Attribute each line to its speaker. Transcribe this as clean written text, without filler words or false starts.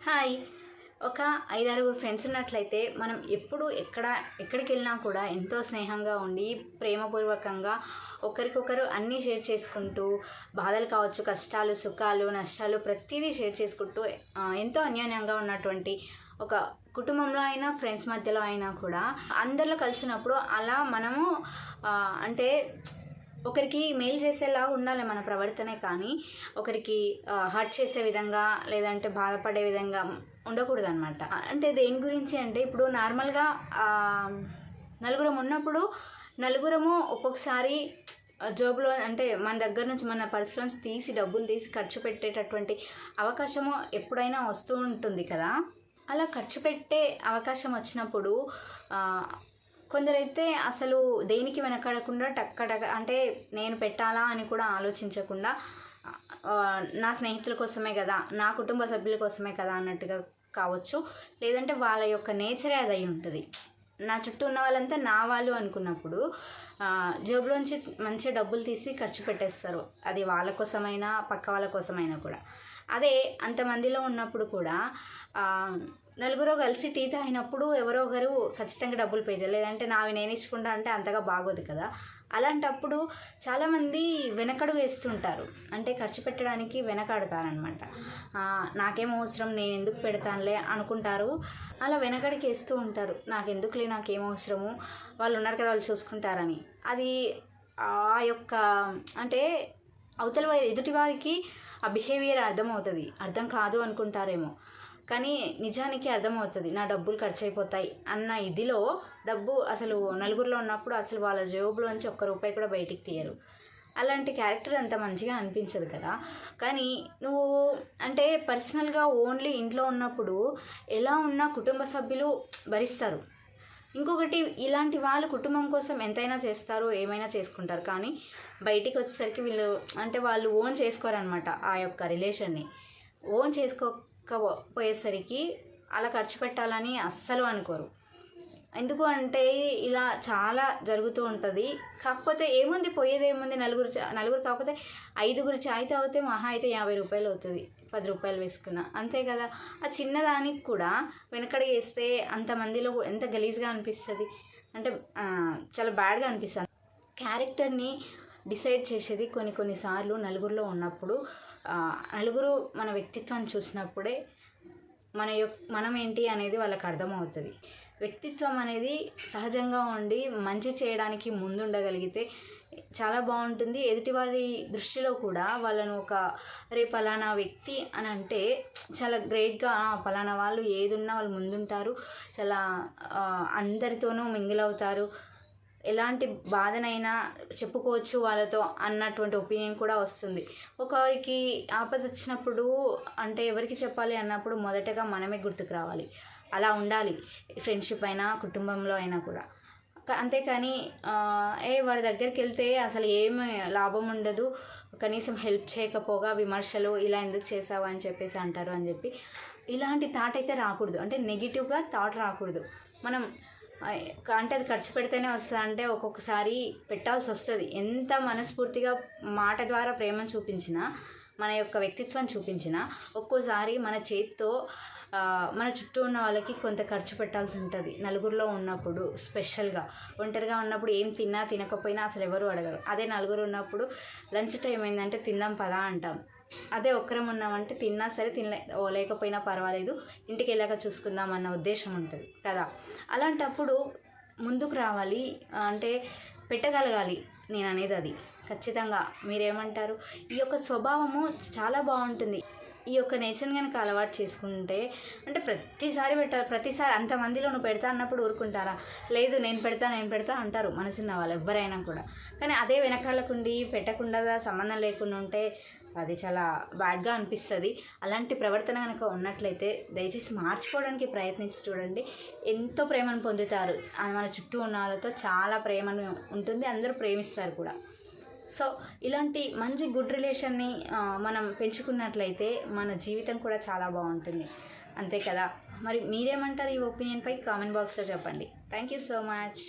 Speaker 1: Hi. ఒక 5-6 friends ఉన్నట్లయితే మనం ఎప్పుడు ఎక్కడికి వెళ్ళినా కూడా ఎంతో స్నేహంగా ఉండి ప్రేమపూర్వకంగా ఒకరికొకరు అన్నీ షేర్ చేసుకుంటూ బాధలు కావచ్చు, కష్టాలు, సుఖాలు, నష్టాలు ప్రతిదీ షేర్ చేసుకుంటూ ఎంతో అన్యోన్యంగా ఉన్నటువంటి ఒక కుటుంబంలో అయినా ఫ్రెండ్స్ మధ్యలో అయినా కూడా అందరిలో కలిసినప్పుడు అలా మనము అంటే ఒకరికి మేలు చేసేలా ఉండాలి మన ప్రవర్తనే, కానీ ఒకరికి హర్ట్ చేసే విధంగా లేదంటే బాధపడే విధంగా ఉండకూడదు అనమాట. అంటే దేని గురించి అంటే ఇప్పుడు నార్మల్గా నలుగురం ఉన్నప్పుడు నలుగురము ఒక్కొక్కసారి జాబ్లో అంటే మన దగ్గర నుంచి మన పర్సులో నుంచి డబ్బులు తీసి ఖర్చు పెట్టేటటువంటి అవకాశము ఎప్పుడైనా వస్తూ ఉంటుంది కదా. అలా ఖర్చు పెట్టే అవకాశం వచ్చినప్పుడు కొందరైతే అసలు దేనికి వెనకడకుండా అంటే నేను పెట్టాలా అని కూడా ఆలోచించకుండా నా స్నేహితుల కోసమే కదా, నా కుటుంబ సభ్యుల కోసమే కదా అన్నట్టుగా కావచ్చు, లేదంటే వాళ్ళ యొక్క నేచరే అది అయి ఉంటుంది. నా చుట్టూ ఉన్న వాళ్ళంతా నా వాళ్ళు అనుకున్నప్పుడు జేబులోంచి మంచిగా డబ్బులు తీసి ఖర్చు పెట్టేస్తారు. అది వాళ్ళ కోసమైనా పక్క వాళ్ళ కోసమైనా కూడా. అదే అంతమందిలో ఉన్నప్పుడు కూడా నలుగురు కలిసి టీ తాగినప్పుడు ఎవరో ఒకరు ఖచ్చితంగా డబ్బులు పే చేయాలి, లేదంటే నావి నేను ఇచ్చుకుంటా అంటే అంతగా బాగోదు కదా. అలాంటప్పుడు చాలామంది వెనకడుగు వేస్తుంటారు, అంటే ఖర్చు పెట్టడానికి వెనకాడతారనమాట. నాకేం అవసరం, నేను ఎందుకు పెడతానులే అనుకుంటారు. అలా వెనకడికి వేస్తూ ఉంటారు, నాకెందుకులే, నాకేం అవసరము, వాళ్ళు ఉన్నారు కదా వాళ్ళు చూసుకుంటారని. అది ఆ యొక్క అంటే అవతల ఎదుటి వారికి ఆ బిహేవియర్ అర్థమవుతుంది, అర్థం కాదు అనుకుంటారేమో, కానీ నిజానికి అర్థమవుతుంది. నా డబ్బులు ఖర్చు అయిపోతాయి అన్న ఇదిలో డబ్బు అసలు నలుగురిలో ఉన్నప్పుడు అసలు వాళ్ళ జేబులోంచి ₹1 కూడా బయటికి తీయరు. అలాంటి క్యారెక్టర్ అంత మంచిగా అనిపించదు కదా. కానీ నువ్వు అంటే పర్సనల్గా ఓన్లీ ఇంట్లో ఉన్నప్పుడు ఎలా ఉన్నా కుటుంబ సభ్యులు భరిస్తారు. ఇంకొకటి, ఇలాంటి వాళ్ళు కుటుంబం కోసం ఎంతైనా చేస్తారు, ఏమైనా చేసుకుంటారు, కానీ బయటికి వచ్చేసరికి వీళ్ళు అంటే వాళ్ళు ఓన్ చేసుకోరనమాట. ఆ యొక్క రిలేషన్ని ఓన్ చేసుకోకపోయేసరికి అలా ఖర్చు పెట్టాలని అస్సలు అనుకోరు. ఎందుకు అంటే ఇలా చాలా జరుగుతూ ఉంటుంది. కాకపోతే ఏముంది, పోయేది ఏముంది, నలుగురు కాకపోతే 5గురు చాయ్ తాగితే మహా అయితే ₹50 అవుతుంది, ₹10 వేసుకున్నా అంతే కదా. ఆ చిన్నదానికి కూడా వెనకడి వేస్తే అంతమందిలో ఎంత గలీజ్గా అనిపిస్తుంది, అంటే చాలా బ్యాడ్గా అనిపిస్తుంది. క్యారెక్టర్ని డిసైడ్ చేసేది కొన్నిసార్లు నలుగురిలో ఉన్నప్పుడు, నలుగురు మన వ్యక్తిత్వాన్ని చూసినప్పుడే మనం ఏంటి అనేది వాళ్ళకి అర్థమవుతుంది. వ్యక్తిత్వం అనేది సహజంగా ఉండి మంచి చేయడానికి ముందుండగలిగితే చాలా బాగుంటుంది. ఎదుటివారి దృష్టిలో కూడా వాళ్ళను ఒక పలానా వ్యక్తి అని అంటే చాలా గ్రేట్గా, పలానా వాళ్ళు ఏదున్నా వాళ్ళు ముందుంటారు, చాలా అందరితోనూ మింగిల్ అవుతారు, ఎలాంటి బాధనైనా చెప్పుకోవచ్చు వాళ్ళతో అన్నటువంటి ఒపీనియన్ కూడా వస్తుంది. ఒకరికి ఆపద వచ్చినప్పుడు అంటే ఎవరికి చెప్పాలి అన్నప్పుడు మొదటగా మనమే గుర్తుకు రావాలి. అలా ఉండాలి ఫ్రెండ్షిప్ అయినా కుటుంబంలో అయినా కూడా. అంతేకాని వాడి దగ్గరికి వెళ్తే అసలు ఏమి లాభం ఉండదు, కనీసం హెల్ప్ చేయకపోగా విమర్శలు, ఇలా ఎందుకు చేసావు అని చెప్పేసి అంటారు అని చెప్పి ఇలాంటి థాట్ అయితే రాకూడదు. అంటే నెగిటివ్గా థాట్ రాకూడదు. మనం అంటే అది ఖర్చు పెడితేనే వస్తుంది అంటే ఒక్కొక్కసారి పెట్టాల్సి వస్తుంది. ఎంత మనస్ఫూర్తిగా మాట ద్వారా ప్రేమను చూపించినా, మన యొక్క వ్యక్తిత్వం చూపించినా ఒక్కోసారి మన చేతితో మన చుట్టూ ఉన్న వాళ్ళకి కొంత ఖర్చు పెట్టాల్సి ఉంటుంది. నలుగురిలో ఉన్నప్పుడు స్పెషల్గా, ఒంటరిగా ఉన్నప్పుడు ఏం తిన్నా తినకపోయినా అసలు ఎవరు అడగరు. అదే నలుగురు ఉన్నప్పుడు లంచ్ టైం అయిందంటే తిందాం పదా అంటాం. అదే ఒక్కరం ఉన్నామంటే తిన్నా సరే లేకపోయినా పర్వాలేదు, ఇంటికి వెళ్ళాక చూసుకుందాం అన్న ఉద్దేశం ఉంటుంది కదా. అలాంటప్పుడు ముందుకు రావాలి, అంటే పెట్టగలగాలి. నేను అనేది అది ఖచ్చితంగా. మీరేమంటారు? ఈ యొక్క స్వభావము చాలా బాగుంటుంది. ఈ యొక్క నేచర్ని కనుక అలవాటు చేసుకుంటే, అంటే ప్రతిసారి అంతమందిలో నువ్వు పెడతా అన్నప్పుడు ఊరుకుంటారా? లేదు, నేను పెడతా అంటారు మనసున్న వాళ్ళు ఎవరైనా కూడా. కానీ అదే వెనకాలకుండి పెట్టకుండా సంబంధం లేకుండా ఉంటే అది చాలా బ్యాడ్గా అనిపిస్తుంది. అలాంటి ప్రవర్తన కనుక ఉన్నట్లయితే దయచేసి మార్చుకోవడానికి ప్రయత్నించి చూడండి, ఎంతో ప్రేమను పొందుతారు. మన చుట్టూ ఉన్న వాళ్ళతో చాలా ప్రేమను ఉంటుంది, అందరూ ప్రేమిస్తారు కూడా. సో ఇలాంటి మంచి గుడ్ రిలేషన్ని మనం పెంచుకున్నట్లయితే మన జీవితం కూడా చాలా బాగుంటుంది, అంతే కదా. మరి మీరేమంటారు ఈ ఒపీనియన్పై కామెంట్ బాక్స్లో చెప్పండి. Thank you so much.